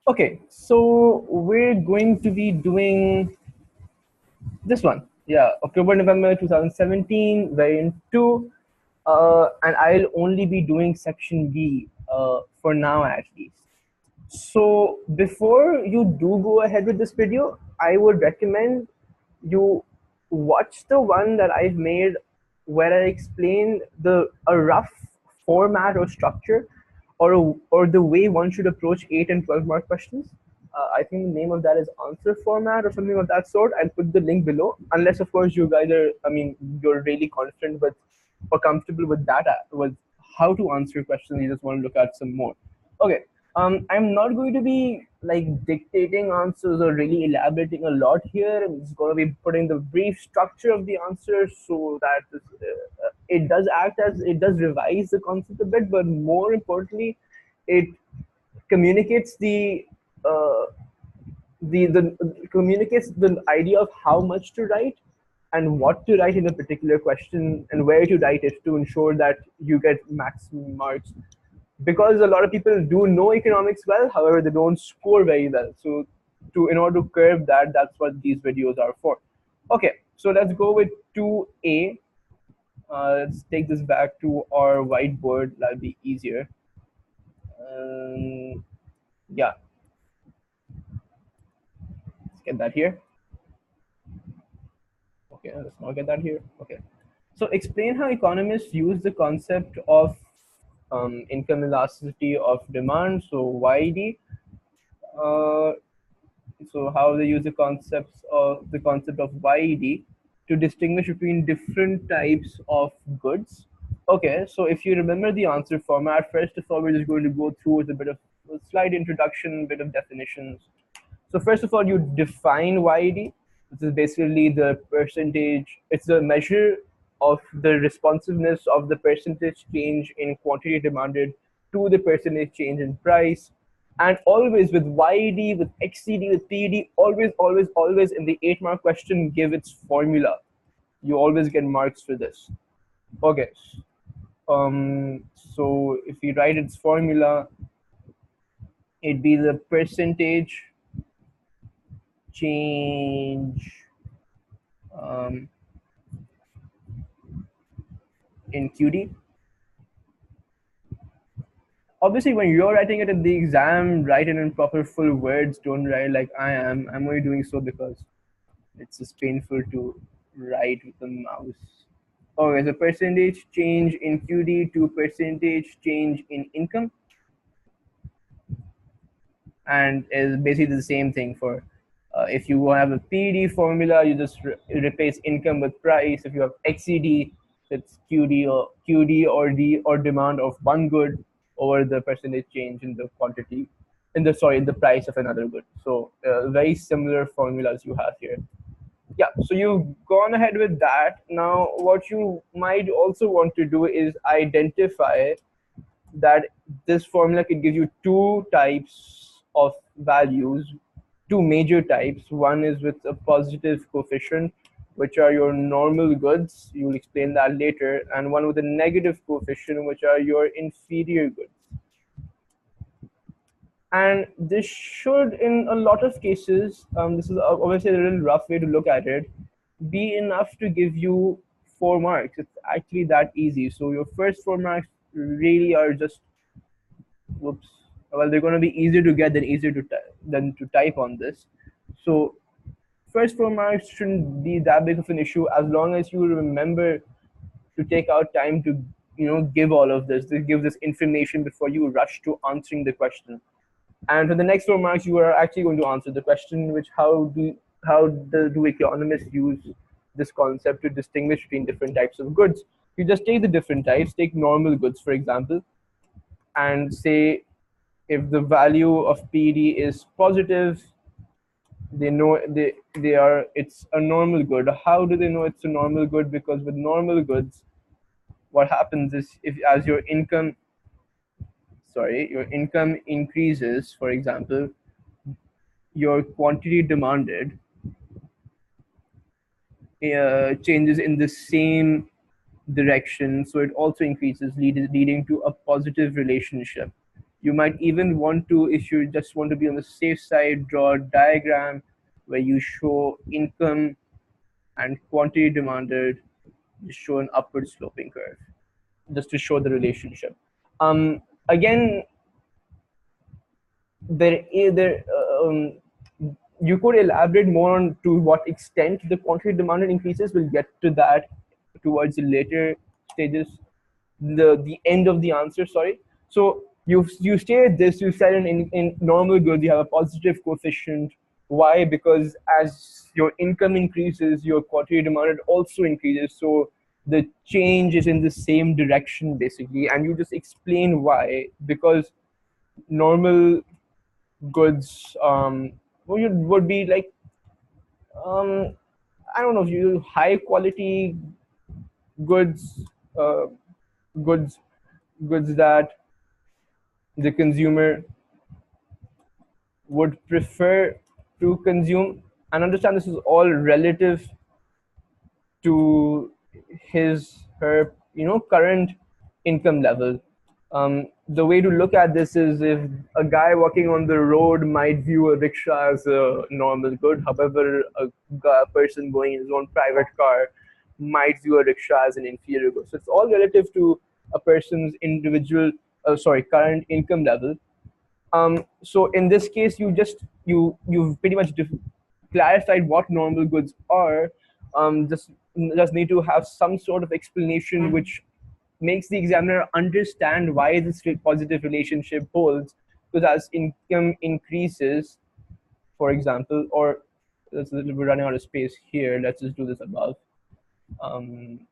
Okay, so we're going to be doing this one. Yeah, October, November 2017, variant 2. And I'll only be doing section B for now at least. So before you do go ahead with this video, I would recommend you watch the one that I've made where I explain a rough format or structure or the way one should approach 8 and 12 mark questions. I think the name of that is answer format or something of that sort. I'll put the link below, unless of course you guys are, you're really confident with or comfortable with that, with how to answer questions. You just want to look at some more. Okay. I'm not going to be like dictating answers or really elaborating a lot here. I'm just going to be putting the brief structure of the answer so that it does act as it does revise the concept a bit, but more importantly, it communicates uh, the communicates the idea of how much to write and what to write in a particular question and where to write it to ensure that you get maximum marks, because a lot of people do know economics well, however they don't score very well. So in order to curb that, that's what these videos are for. Okay, so let's go with 2A. Let's take this back to our whiteboard. That'll be easier. Yeah, let's get that here. Okay, let's not get that here. Okay, so explain how economists use the concept of income elasticity of demand, so YD. Uh, so how they use the concept of YED to distinguish between different types of goods. Okay, so if you remember the answer format, first of all, we're just going to go through with a bit of a slight introduction, bit of definitions. So first of all, you define YED. This is basically the percentage. It's the measure of the responsiveness of the percentage change in quantity demanded to the percentage change in price. And always with YED, with XCD, with PED, always, always, always in the 8 mark question, give its formula. You always get marks for this. Okay. So if you write its formula, it'd be the percentage change in QD. Obviously, when you're writing it in the exam, write it in proper full words. Don't write like I am. I'm only doing so because it's just painful to write with the mouse. Okay, so percentage change in QD to percentage change in income, and is basically the same thing for if you have a PD formula, you just replace income with price. If you have XCD, it's QD or D or demand of one good over the percentage change in the quantity, in the price of another good. So very similar formulas you have here. Yeah, so you've gone ahead with that. Now what you might also want to do is identify that this formula can give you two types of values, two major types. One is with a positive coefficient, which are your normal goods, you'll explain that later, and one with a negative coefficient, which are your inferior goods. And this should, in a lot of cases, this is obviously a little rough way to look at it, be enough to give you 4 marks. It's actually that easy. So your first 4 marks really are just, whoops, well, they're going to be easier to get than to type on this. So first 4 marks shouldn't be that big of an issue as long as you remember to take out time to give all of this, to give this information before you rush to answering the question. And for the next 4 marks, you are actually going to answer the question, which do economists use this concept to distinguish between different types of goods? You just take the different types, take normal goods, for example, and say if the value of PD is positive, they know it's a normal good. How do they know it's a normal good? Because with normal goods, what happens is if as your income increases, for example, your quantity demanded changes in the same direction, so it also increases, leading to a positive relationship. You might even want to, if you just want to be on the safe side, draw a diagram where you show income and quantity demanded, you show an upward sloping curve just to show the relationship. Again, there you could elaborate more on to what extent the quantity demanded increases. We'll get to that towards the later stages, the end of the answer. Sorry. So you stated this. You said in normal goods you have a positive coefficient. Why? Because as your income increases, your quantity demanded also increases. So the change is in the same direction basically, and you just explain why. Because normal goods would be like um, I don't know if you high quality goods, uh, goods goods that the consumer would prefer to consume. And understand this is all relative to his her current income level. The way to look at this is, if a guy walking on the road might view a rickshaw as a normal good, however a person going in his own private car might view a rickshaw as an inferior good. So it's all relative to a person's individual current income level. So in this case, you've pretty much clarified what normal goods are. Just need to have some sort of explanation which makes the examiner understand why this positive relationship holds. Because as income increases, for example, or we're running out of space here. Let's just do this above. Um,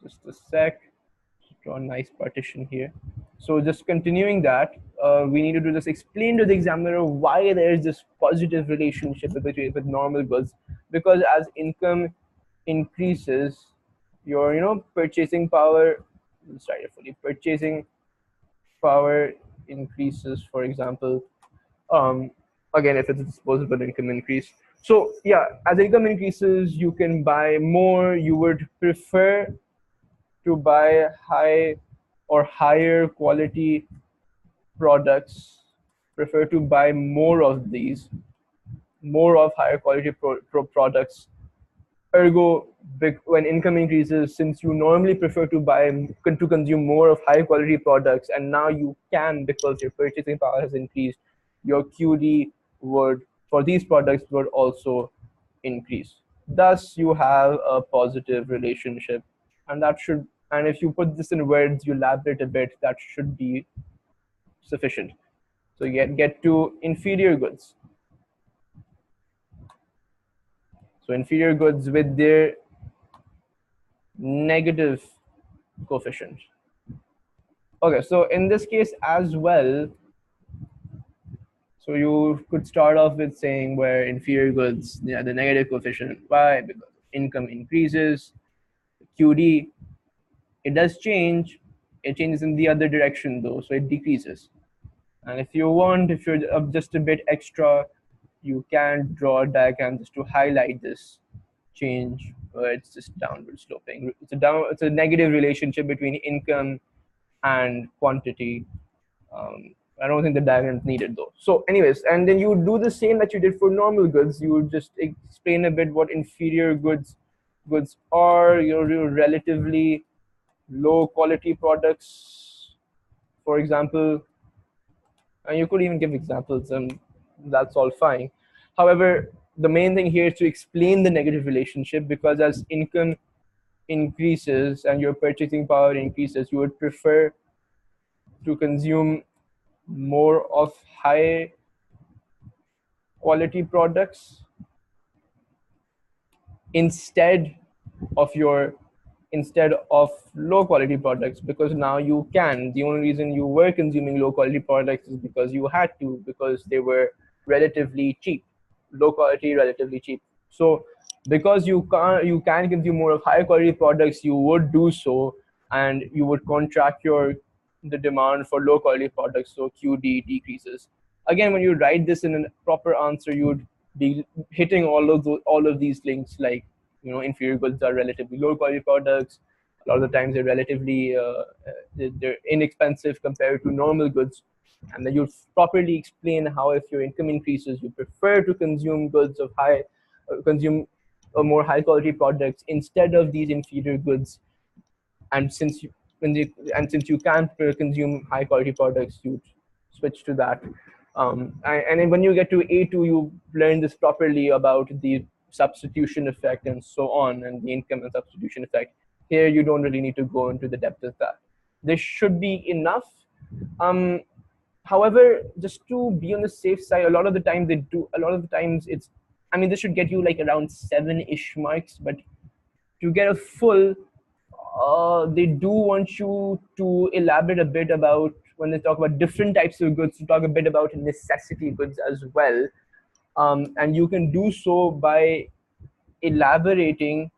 just a sec. Draw a nice partition here. So just continuing that, we need to do this. Explain to the examiner why there is this positive relationship with normal goods. Because as income increases, your purchasing power. Let's try it fully. Purchasing power increases. For example, um, again, if it's a disposable income increase. So yeah, as income increases, you can buy more. You would prefer to buy high or higher quality products, prefer to buy more of these, more of higher quality products. Ergo, when income increases, since you normally prefer to to consume more of high quality products, and now you can, because your purchasing power has increased, your QD would for these products would also increase. Thus, you have a positive relationship, and that should. And if you put this in words, you elaborate a bit, that should be sufficient. So get to inferior goods. So inferior goods with their negative coefficient. Okay, so in this case as well, so you could start off with saying where inferior goods, yeah, the negative coefficient. Why? Because income increases, QD, it does change. It changes in the other direction though, so it decreases. And if you want, if you're just a bit extra, you can draw a diagram just to highlight this change where it's just downward sloping. It's a negative relationship between income and quantity. I don't think the diagram is needed though. So anyways, and then you do the same that you did for normal goods. You would just explain a bit what inferior goods are, your relatively low quality products, for example. And you could even give examples, and that's all fine. However, the main thing here is to explain the negative relationship, because as income increases and your purchasing power increases, you would prefer to consume more of high quality products instead of low quality products, because now you can. The only reason you were consuming low quality products is because you had to, because they were relatively cheap, low quality, relatively cheap. So because you can consume more of high quality products, you would do so, and you would contract the demand for low quality products, so QD decreases. Again, when you write this in a proper answer, you would be hitting all of these links, like inferior goods are relatively low quality products, A lot of the times they're relatively they're inexpensive compared to normal goods. And then you properly explain how, if your income increases, you prefer to consume goods of high consume more high quality products instead of these inferior goods. And since you since you can't consume high quality products, you switch to that. And then when you get to A2, you learn this properly about the substitution effect and so on, and the income and substitution effect. Here you don't really need to go into the depth of that. This should be enough. um, However, just to be on the safe side, a lot of the times it's, I mean, this should get you like around 7-ish marks, but to get a full, they do want you to elaborate a bit about, when they talk about different types of goods, to talk a bit about necessity goods as well. And you can do so by elaborating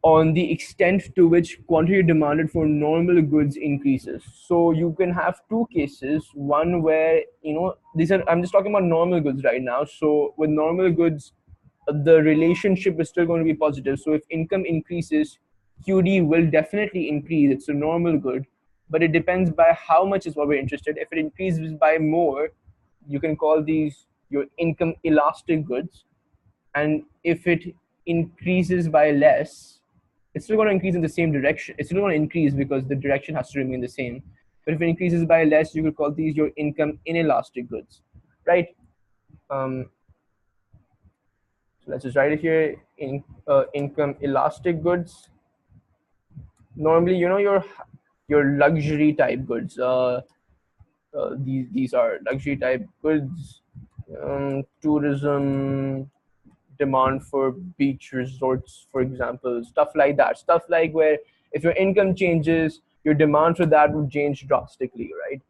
on the extent to which quantity demanded for normal goods increases. So you can have two cases. One where, these are, I'm just talking about normal goods right now. So with normal goods, the relationship is still going to be positive. So if income increases, QD will definitely increase. It's a normal good, but it depends by how much is what we're interested. If it increases by more, you can call these your income elastic goods. And if it increases by less, it's still going to increase in the same direction. It's still going to increase because the direction has to remain the same. But if it increases by less, you could call these your income inelastic goods, right? So let's just write it here. Income elastic goods. Normally, your luxury type goods. These are luxury type goods. Tourism, demand for beach resorts, for example, stuff like that. Stuff like where if your income changes, your demand for that would change drastically, right?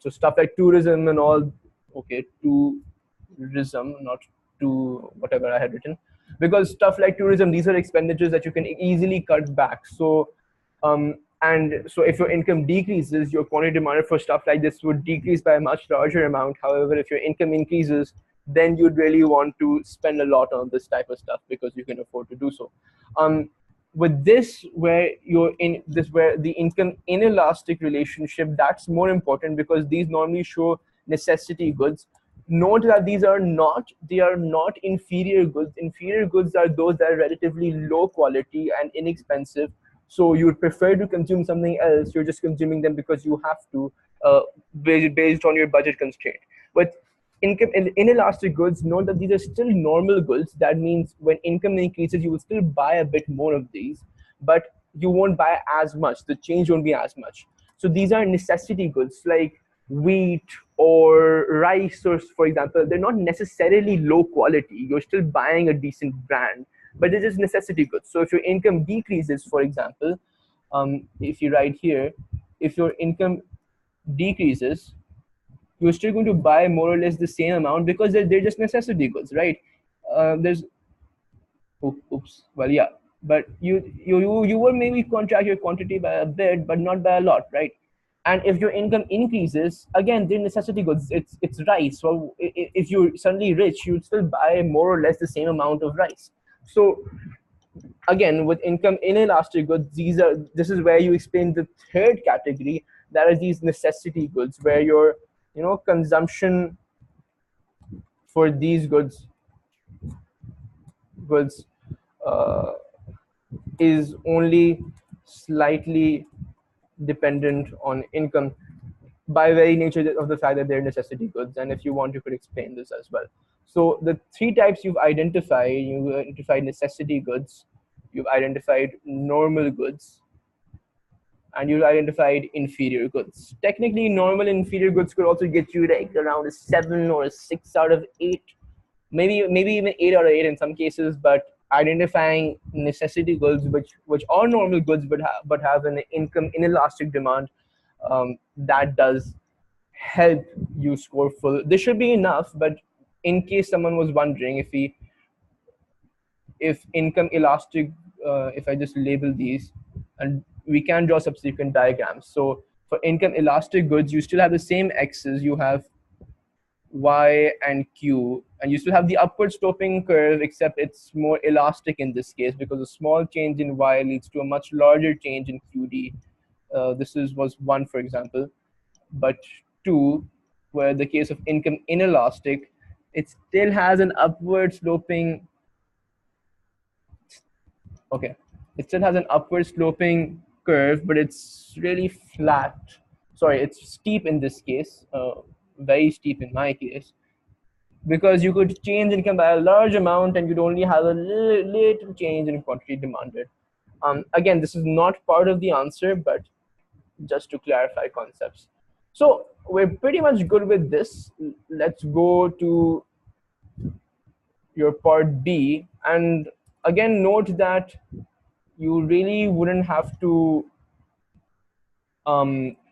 So stuff like tourism and all. Okay, tourism, not to whatever I had written, because stuff like tourism, these are expenditures that you can easily cut back. And so if your income decreases, your quantity demanded for stuff like this would decrease by a much larger amount. However, if your income increases, then you'd really want to spend a lot on this type of stuff because you can afford to do so. With this, where the income inelastic relationship, that's more important because these normally show necessity goods. Note that they are not inferior goods. Inferior goods are those that are relatively low quality and inexpensive. So you would prefer to consume something else. You're just consuming them because you have to, based on your budget constraint. But income in inelastic goods, note that these are still normal goods. That means when income increases, you will still buy a bit more of these, but you won't buy as much. The change won't be as much. So these are necessity goods like wheat or rice, or for example, they're not necessarily low quality. You're still buying a decent brand, but it is necessity goods. So if your income decreases, for example, if you write here, if your income decreases, you're still going to buy more or less the same amount because they're just necessity goods, right? There's oops, well, yeah, but you will maybe contract your quantity by a bit, but not by a lot, right? And if your income increases, again, they're necessity goods. It's rice. So if you're suddenly rich, you'd still buy more or less the same amount of rice. So again, with income inelastic goods, this is where you explain the third category, that is these necessity goods, where your consumption for these goods uh, is only slightly dependent on income by very nature of the fact that they're necessity goods. And if you want, you could explain this as well. So the three types you've identified necessity goods, you've identified normal goods, and you've identified inferior goods. Technically, normal and inferior goods could also get you like around a 7 or a 6 out of 8, maybe even 8 out of 8 in some cases. But identifying necessity goods, which are normal goods but have an income inelastic demand, that does help you score full. This should be enough, but in case someone was wondering, if income elastic, if I just label these, and we can draw subsequent diagrams. So for income elastic goods, you still have the same x's. You have y and q And you still have the upward sloping curve, except it's more elastic in this case because a small change in y leads to a much larger change in qd. Was 1, for example, but 2, where the case of income inelastic, it still has an upward sloping, okay, it still has an upward sloping curve, but it's really flat. Sorry, it's steep in this case, very steep in my case, because you could change income by a large amount and you'd only have a little change in quantity demanded. Again, this is not part of the answer, but just to clarify concepts. So we're pretty much good with this. Let's go to your part B. And again, note that you really wouldn't have to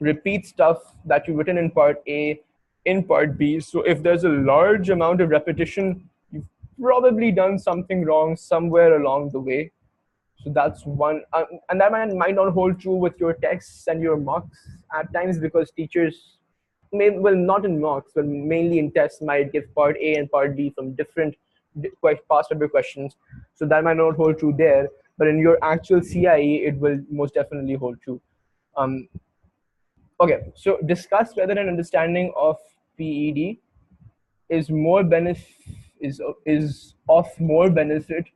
repeat stuff that you've written in part A in part B. So if there's a large amount of repetition, you've probably done something wrong somewhere along the way. So that's one, and that might not hold true with your texts and your mocks at times, because teachers well, not in mocks, but mainly in tests, might give part A and part B from different past paper questions. So that might not hold true there, but in your actual CIE, it will most definitely hold true. Okay, so discuss whether an understanding of PED is of more benefit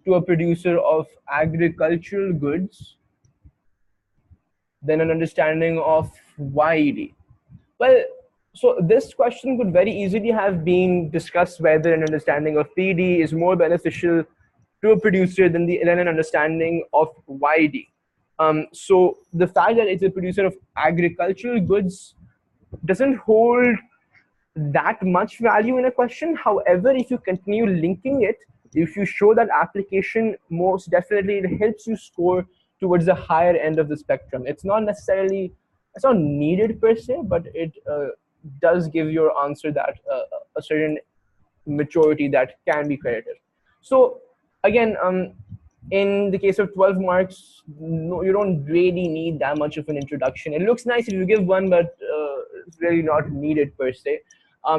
to a producer of agricultural goods than an understanding of YED. Well, so this question could very easily have been discussed whether an understanding of PD is more beneficial to a producer than an understanding of YD. So the fact that it's a producer of agricultural goods doesn't hold that much value in a question. However, if you continue linking it, if you show that application, most definitely it helps you score towards the higher end of the spectrum. It's not necessarily, it's not needed per se, but it does give your answer that a certain maturity that can be credited. So again, in the case of 12 marks, no, you don't really need that much of an introduction. It looks nice if you give one, but it's really not needed per se.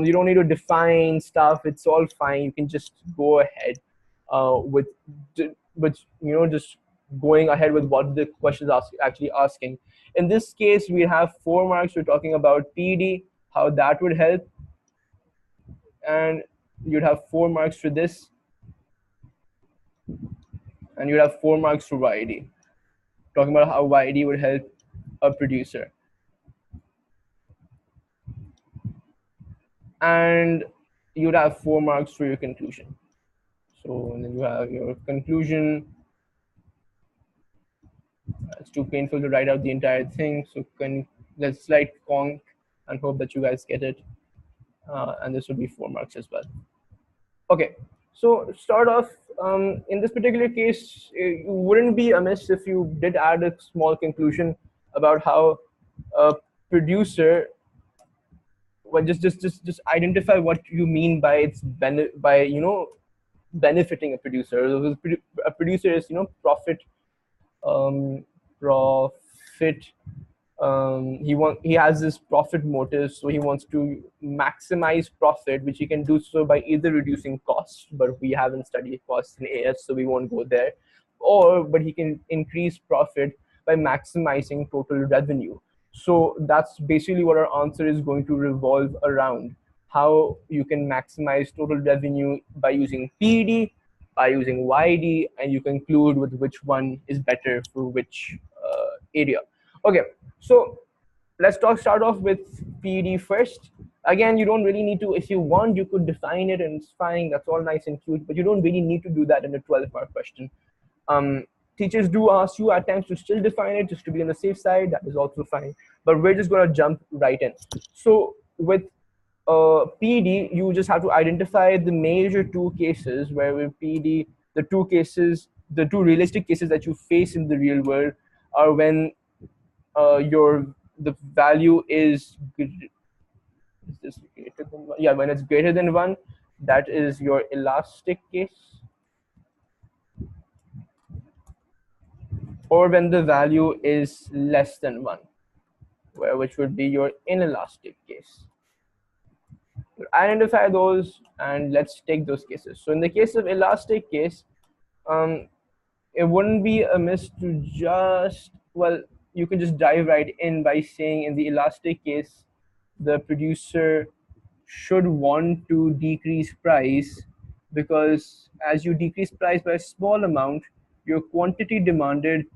You don't need to define stuff. It's all fine. You can just go ahead with just going ahead with what the question is actually asking. In this case, we have 4 marks. We're talking about PD, how that would help, and you'd have 4 marks for this, and you'd have 4 marks for YD, talking about how YD would help a producer. And you'd have 4 marks for your conclusion. So then you have your conclusion. It's too painful to write out the entire thing, so let's write conc and hope that you guys get it. And this would be 4 marks as well. Okay, so start off, in this particular case, it wouldn't be amiss if you did add a small conclusion about how a producer, well, just identify what you mean by benefiting a producer. A producer is profit. He has this profit motive, so he wants to maximize profit, which he can do so by either reducing costs, but we haven't studied costs in AS, so we won't go there, but he can increase profit by maximizing total revenue. So that's basically what our answer is going to revolve around: how you can maximize total revenue by using PD, by using YD, and you conclude with which one is better for which area. Okay, so let's start off with PD first. Again, you don't really need to. If you want, you could define it and it's fine. That's all nice and cute, but you don't really need to do that in a 12-mark question. Teachers do ask you at times to still define it just to be on the safe side. That is also fine, but we're just going to jump right in. So with PD, you just have to identify the major 2 cases where with PD, the 2 realistic cases that you face in the real world are when the value is this greater than 1? Yeah, when it's greater than 1, that is your elastic case, or when the value is less than 1, which would be your inelastic case. identify those and let's take those cases. So in the case of elastic case, it wouldn't be amiss to just, well, you can just dive right in by saying in the elastic case, the producer should want to decrease price, because as you decrease price by a small amount, your quantity demanded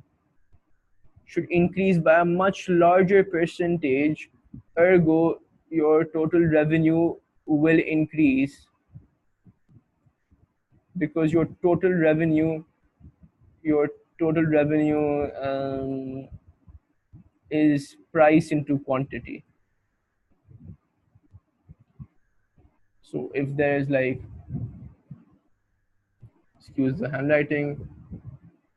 should increase by a much larger percentage, ergo your total revenue will increase, because your total revenue is price into quantity. So if there's like, excuse the handwriting,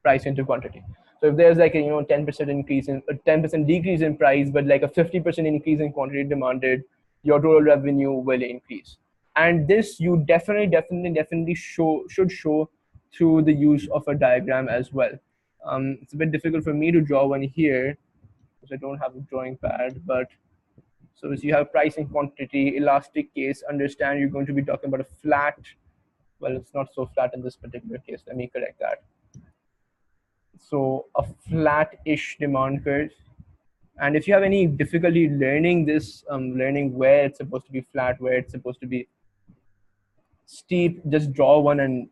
price into quantity. So if there's like a 10% increase in a 10% decrease in price, but like a 50% increase in quantity demanded, your total revenue will increase. And this you definitely should show through the use of a diagram as well. It's a bit difficult for me to draw one here because I don't have a drawing pad, but so as you have price and quantity, elastic case, understand you're going to be talking about a flat, well, it's not so flat in this particular case. Let me correct that. So a flat-ish demand curve. And if you have any difficulty learning this, learning where it's supposed to be flat, where it's supposed to be steep, just draw one and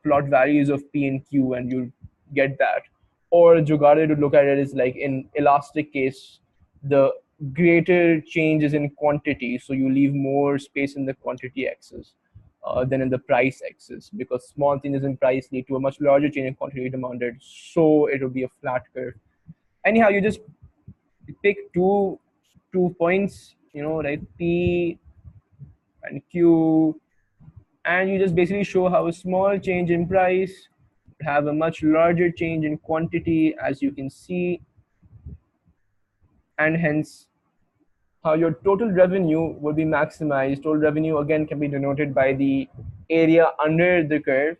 plot values of P and Q and you get that. Or Jugade to look at it is like in elastic case, the greater change is in quantity. So you leave more space in the quantity axis than in the price axis, because small changes in price lead to a much larger change in quantity demanded. So it will be a flat curve. Anyhow, you just pick two points, like P and Q, and you just basically show how a small change in price have a much larger change in quantity, as you can see, and hence how your total revenue will be maximized. Total revenue again can be denoted by the area under the curve,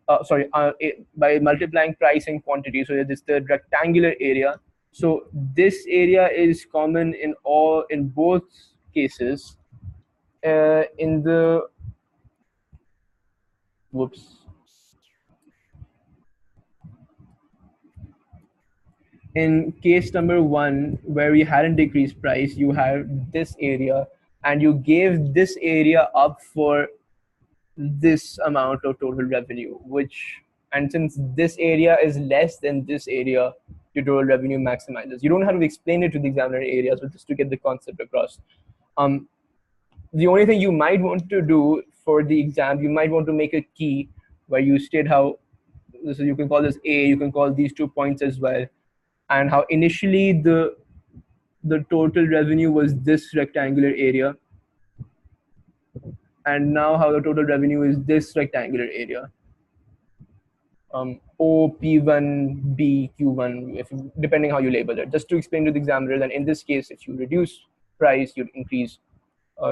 by multiplying price and quantity. So this is the rectangular area. So this area is common in both cases. In the in case number one, where we hadn't decreased price, you have this area and you gave this area up for this amount of total revenue, and since this area is less than this area, your total revenue maximizes. You don't have to explain it to the examiner areas, but just to get the concept across. The only thing you might want to do for the exam, you might want to make a key where you state how, so you can call this A, you can call these 2 points as well, and how initially the total revenue was this rectangular area, and now how the total revenue is this rectangular area. O, P1, B, Q1, depending how you label it, just to explain to the examiner that in this case, if you reduce price, you'd increase,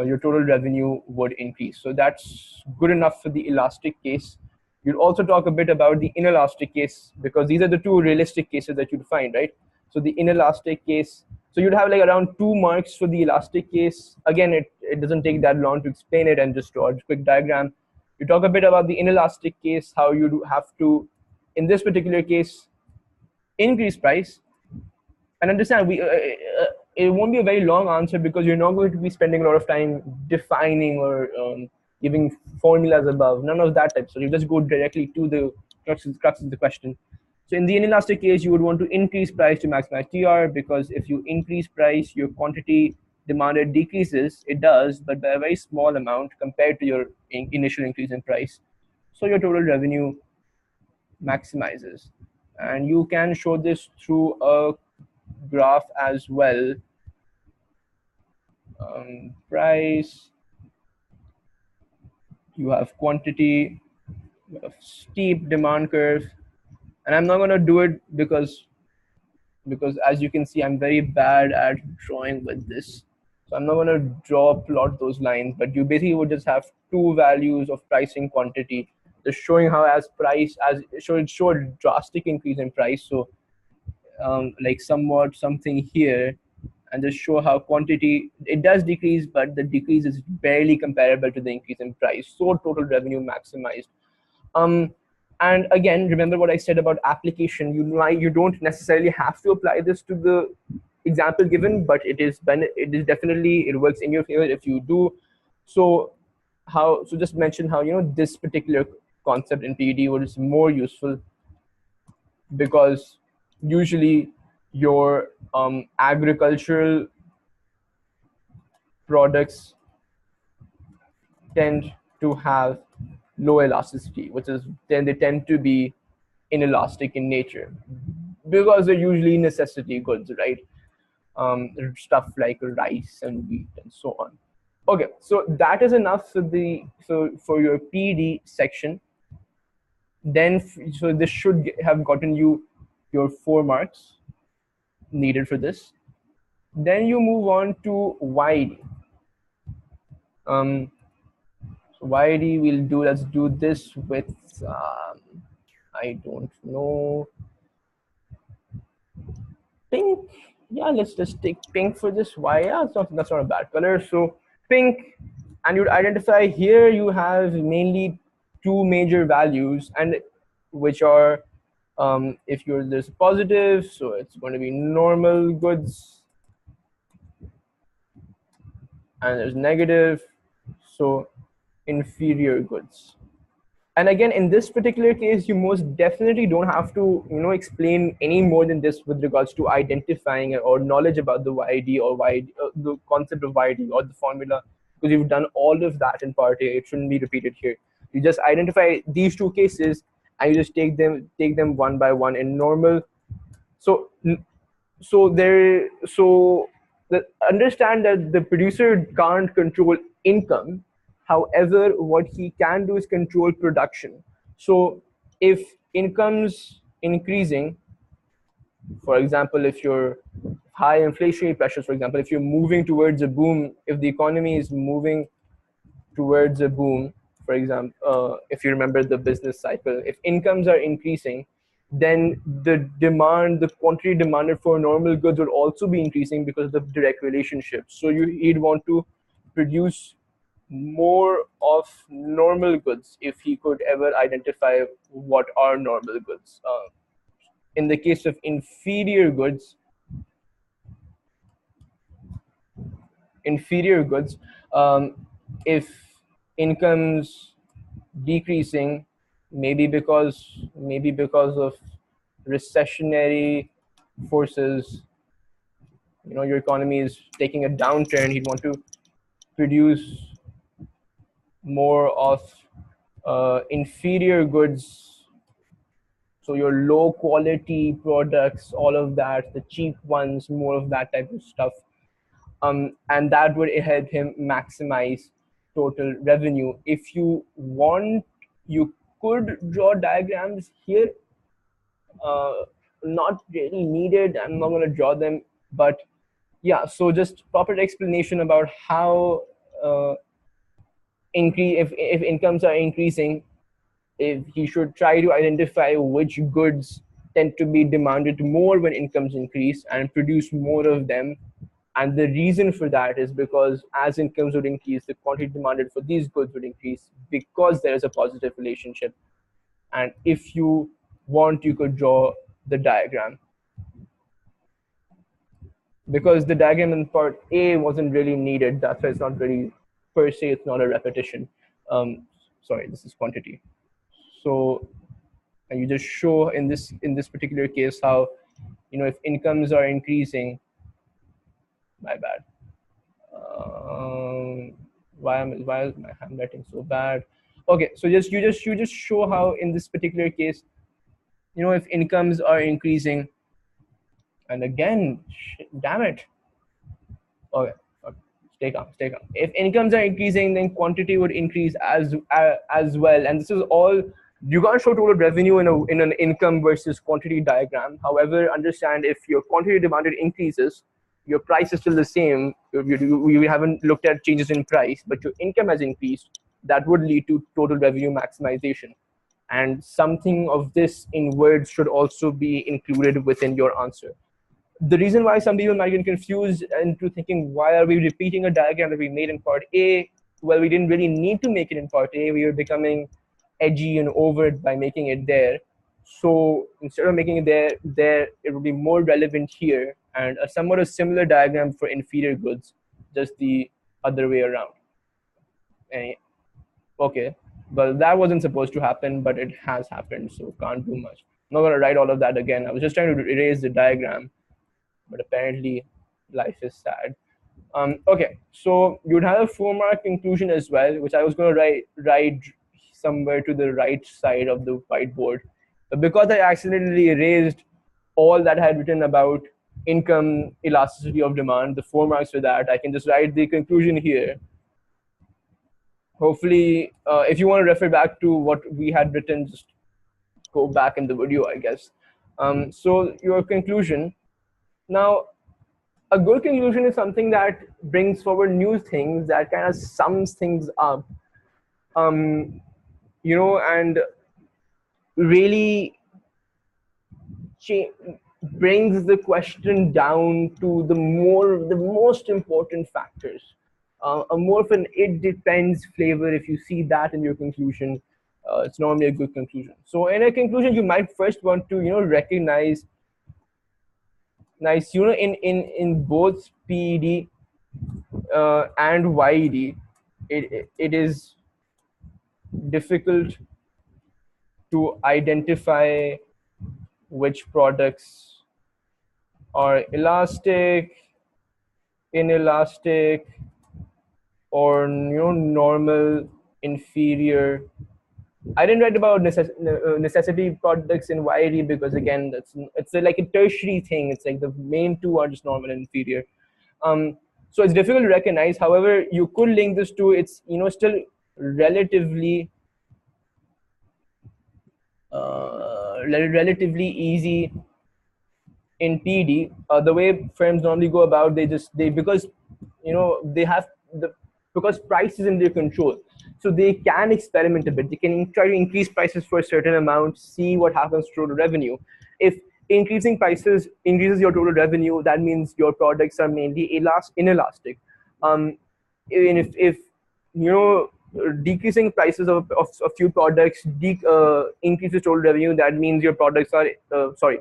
your total revenue would increase. So that's good enough for the elastic case. You'll also talk a bit about the inelastic case, because these are the two realistic cases that you'd find, right? So the inelastic case, so you'd have like around 2 marks for the elastic case. Again, it doesn't take that long to explain it and just draw a quick diagram. You talk a bit about the inelastic case, how you have to, in this particular case, increase price. And understand, it won't be a very long answer because you're not going to be spending a lot of time defining or giving formulas above, none of that type. So you just go directly to the crux of the question. So in the inelastic case, you would want to increase price to maximize TR, because if you increase price, your quantity demanded decreases. It does, but by a very small amount compared to your initial increase in price. So your total revenue maximizes. And you can show this through a graph as well. Price, you have quantity, you have steep demand curve, and I'm not going to do it because as you can see, I'm very bad at drawing with this, so I'm not going to plot those lines, but you basically would just have two values of pricing quantity, just showing how show a drastic increase in price. So like something here, and just show how quantity, it does decrease, but the decrease is barely comparable to the increase in price. So total revenue maximized. And again, remember what I said about application. You don't necessarily have to apply this to the example given, but it is definitely, it works in your favor if you do. So just mention how, this particular concept in PD was more useful, because usually your agricultural products tend to have low elasticity, which is then they tend to be inelastic in nature, because they're usually necessity goods, right? Stuff like rice and wheat and so on. Okay, so that is enough for your PD section. Then, so this should have gotten you your 4 marks needed for this. Then you move on to YD. So YD let's do this with, I don't know, pink. Yeah, let's just take pink for this. Why? Yeah, that's not a bad color. So pink, and you'd identify here you have mainly 2 major values, and which are, if there's positive, so it's going to be normal goods, and there's negative, so inferior goods. And again, in this particular case, you most definitely don't have to, explain any more than this with regards to identifying or knowledge about the YD or the concept of YD or the formula, because you've done all of that in part A. It shouldn't be repeated here. You just identify these 2 cases, and you just take them one by one in normal. So understand that the producer can't control income. However, what he can do is control production. So if income's increasing, for example, if you're high inflationary pressures, for example, if you're moving towards a boom, if the economy is moving towards a boom, for example, if you remember the business cycle, if incomes are increasing, then the quantity demanded for normal goods would also be increasing because of the direct relationship. So he'd want to produce more of normal goods if he could ever identify what are normal goods. In the case of inferior goods, if incomes decreasing, maybe because of recessionary forces, your economy is taking a downturn, he'd want to produce more of inferior goods, so your low quality products, all of that, the cheap ones, more of that type of stuff, and that would help him maximize total revenue. If you want, you could draw diagrams here, not really needed, I'm not going to draw them, but yeah, so just proper explanation about how if incomes are increasing, if he should try to identify which goods tend to be demanded more when incomes increase and produce more of them. And the reason for that is because as incomes would increase, the quantity demanded for these goods would increase, because there is a positive relationship. And if you want, you could draw the diagram, because the diagram in part A wasn't really needed. That's why it's not really, per se, it's not a repetition. Sorry, this is quantity. So, and you just show in this particular case how, if incomes are increasing, my bad. Why is my handwriting so bad? Okay, so you just show how in this particular case, if incomes are increasing, and again, damn it. Okay, stay calm. If incomes are increasing, then quantity would increase as well. And this is all, you can't show total revenue in an income versus quantity diagram. However, understand, if your quantity demanded increases, your price is still the same. We haven't looked at changes in price, but your income has increased. That would lead to total revenue maximization. And something of this in words should also be included within your answer. The reason why some people might get confused into thinking, why are we repeating a diagram that we made in part A? Well, we didn't really need to make it in part A. We were becoming edgy and overt by making it there. So instead of making it there, it would be more relevant here, and a somewhat a similar diagram for inferior goods, just the other way around. Okay, well, that wasn't supposed to happen, but it has happened, so can't do much. I'm not gonna write all of that again. I was just trying to erase the diagram, but apparently life is sad. Okay, so you'd have a 4-mark conclusion as well, which I was going to write somewhere to the right side of the whiteboard. But because I accidentally erased all that I had written about income elasticity of demand, the 4 marks for that, I can just write the conclusion here. Hopefully, if you want to refer back to what we had written, just go back in the video, I guess. So your conclusion. Now, a good conclusion is something that brings forward new things, that kind of sums things up, and really brings the question down to the most important factors. A more of an "it depends" flavor. If you see that in your conclusion, it's normally a good conclusion. So in a conclusion, you might first want to recognize in both PED and YED, it is difficult to identify which products are elastic, inelastic, or normal, inferior. I didn't write about necessity products in YED because again, it's like a tertiary thing. It's like the main two are just normal and inferior. So it's difficult to recognize. However, you could link this to it's still relatively relatively easy in PD. The way firms normally go about, because they have because price is in their control, so they can experiment a bit. They can try to increase prices for a certain amount, see what happens to total revenue. If increasing prices increases your total revenue, that means your products are mainly inelastic. And if decreasing prices of a few products increases total revenue, that means your products are sorry,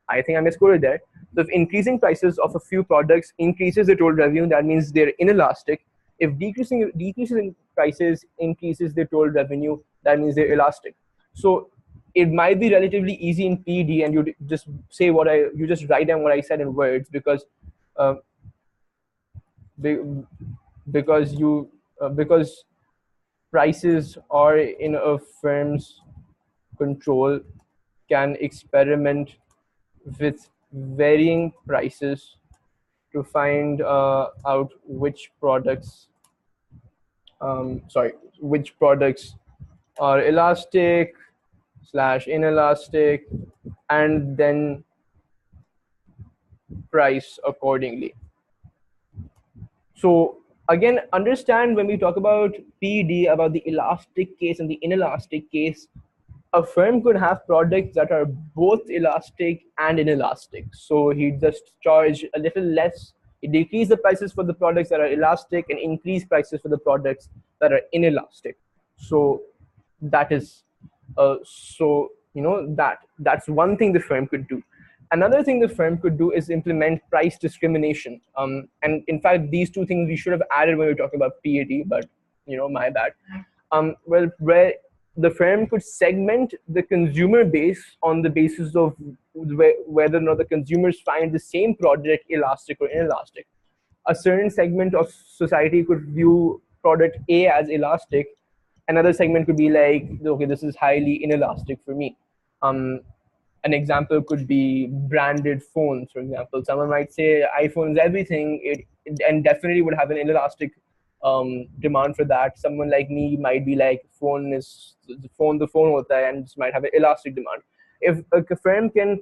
I think I misquoted there. So if increasing prices of a few products increases the total revenue, that means they're inelastic. If decreasing prices increases the total revenue, that means they're elastic. So it might be relatively easy in PD, and you just say you just write down what I said in words, because because prices are in a firm's control, can experiment with varying prices to find out which products are elastic / inelastic, and then price accordingly. So again, understand when we talk about PD, about the elastic case and the inelastic case, a firm could have products that are both elastic and inelastic. So he just charge a little less, he decrease the prices for the products that are elastic and increase prices for the products that are inelastic. So that is that's one thing the firm could do. Another thing the firm could do is implement price discrimination. And in fact, these two things we should have added when we were talking about PAD, but my bad. Well, where the firm could segment the consumer base on the basis of whether or not the consumers find the same product elastic or inelastic. A certain segment of society could view product A as elastic. Another segment could be like, okay, this is highly inelastic for me. An example could be branded phones, for example. Someone might say iPhone is everything, and definitely would have an inelastic demand for that. Someone like me might be like, phone is the phone hota hai, and just might have an elastic demand. If a firm can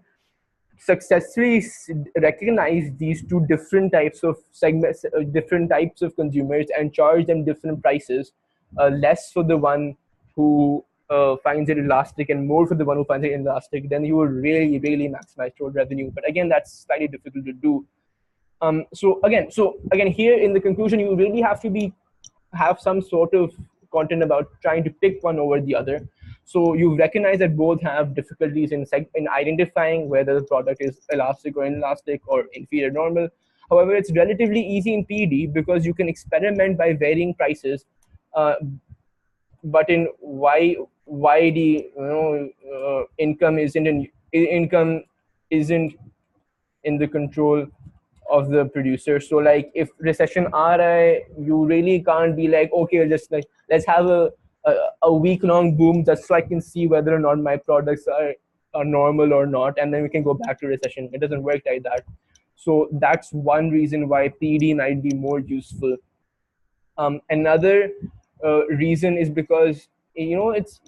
successfully recognize these two different types of segments, different types of consumers, and charge them different prices, less for the one who finds it elastic and more for the one who finds it inelastic, then you would really, really maximize total revenue. But again, that's slightly difficult to do. So again, here in the conclusion, you really have to have some sort of content about trying to pick one over the other. So you recognize that both have difficulties in identifying whether the product is elastic or inelastic or inferior normal. However, it's relatively easy in PD because you can experiment by varying prices. But in YD, income isn't in the control of the producer. So like if recession RI, you really can't be like, okay, just like let's have a week long boom just so I can see whether or not my products are normal or not, and then we can go back to recession. It doesn't work like that. So that's one reason why PD might be more useful. Another reason is because it's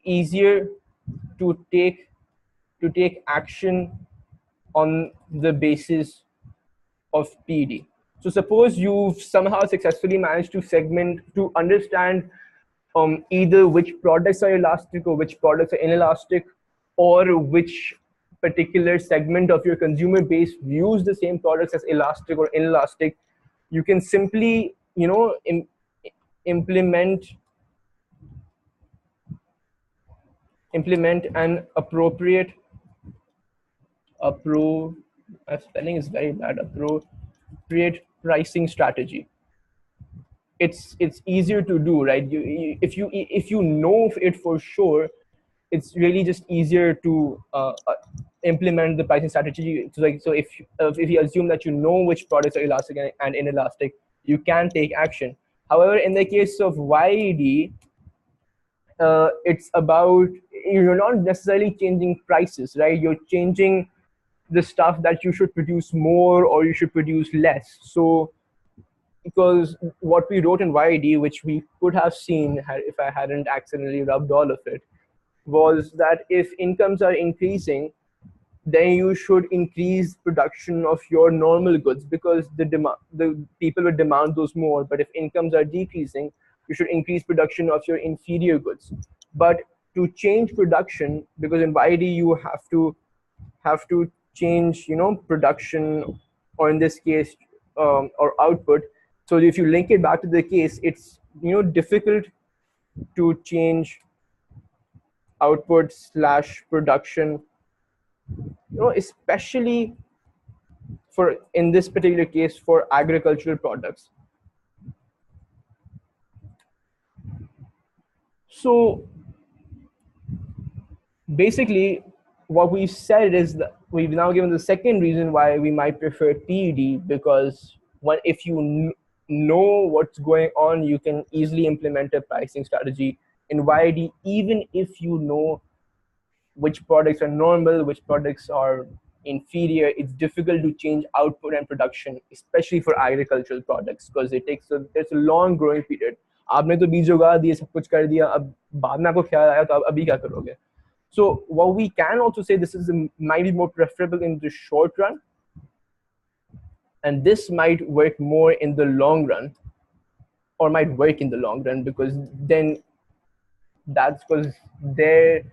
easier to take action on the basis of PD. So suppose you've somehow successfully managed to understand either which products are elastic or which products are inelastic, or which particular segment of your consumer base views the same products as elastic or inelastic. You can simply, implement an appropriate my spelling is very bad, appropriate pricing strategy. It's easier to do, right? If you know it for sure, it's really just easier to implement the pricing strategy. So if you assume that you know which products are elastic and inelastic, you can take action. However, in the case of YED, it's about, you're not necessarily changing prices, right? You're changing the stuff that you should produce more or you should produce less. So because what we wrote in YD, which we could have seen if I hadn't accidentally rubbed all of it, was that if incomes are increasing, then you should increase production of your normal goods because the people will demand those more. But if incomes are decreasing, you should increase production of your inferior goods. But to change production, because in YD you have to change, production, or in this case, or output. So if you link it back to the case, it's difficult to change output slash production, especially for, in this particular case, for agricultural products. So basically what we've said is that we've now given the second reason why we might prefer PED, because if you know what's going on, you can easily implement a pricing strategy. In YD, even if you know which products are normal, which products are inferior, it's difficult to change output and production, especially for agricultural products, because there's a long growing period. आपने तो बीज उगा दिए, सब कुछ कर दिया, अब बाद में आपको ख्याल आया तो आप अभी क्या करोगे? So what we can also say, this might be more preferable in the short run, and this might work more in the long run, or might work in the long run, because then that's because there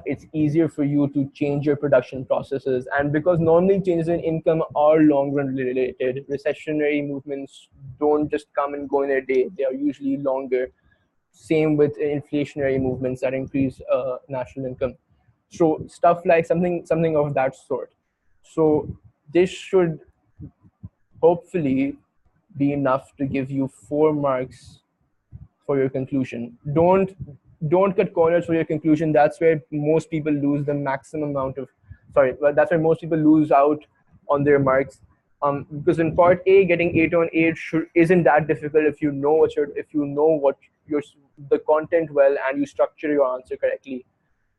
it's easier for you to change your production processes. And because normally changes in income are long run related, recessionary movements don't just come and go in a day, they are usually longer. Same with inflationary movements that increase national income. So stuff like something of that sort. So this should hopefully be enough to give you 4 marks for your conclusion. Don't cut corners for your conclusion. That's where most people lose the maximum amount of, that's where most people lose out on their marks. Because in part A, getting 8 on 8 isn't that difficult if you know the content well and you structure your answer correctly.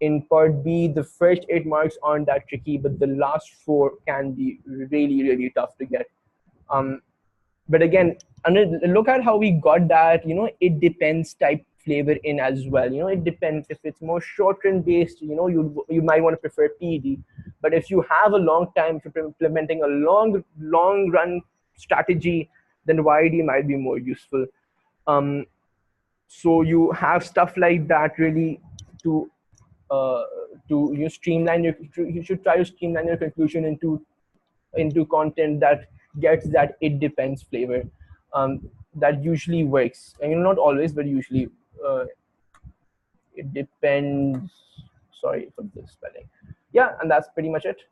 In part B, the first 8 marks aren't that tricky, but the last 4 can be really, really tough to get. But again, look at how we got that, it depends type flavor in as well. It depends. If it's more short-run based, you might want to prefer PED. But if you have a long time for implementing a long run strategy, then YD might be more useful. So you have stuff like that really to uh, streamline your. You should try to streamline your conclusion into content that gets that it depends flavor. That usually works, and not always, but usually uh, it depends. Sorry for the spelling. Yeah, and that's pretty much it.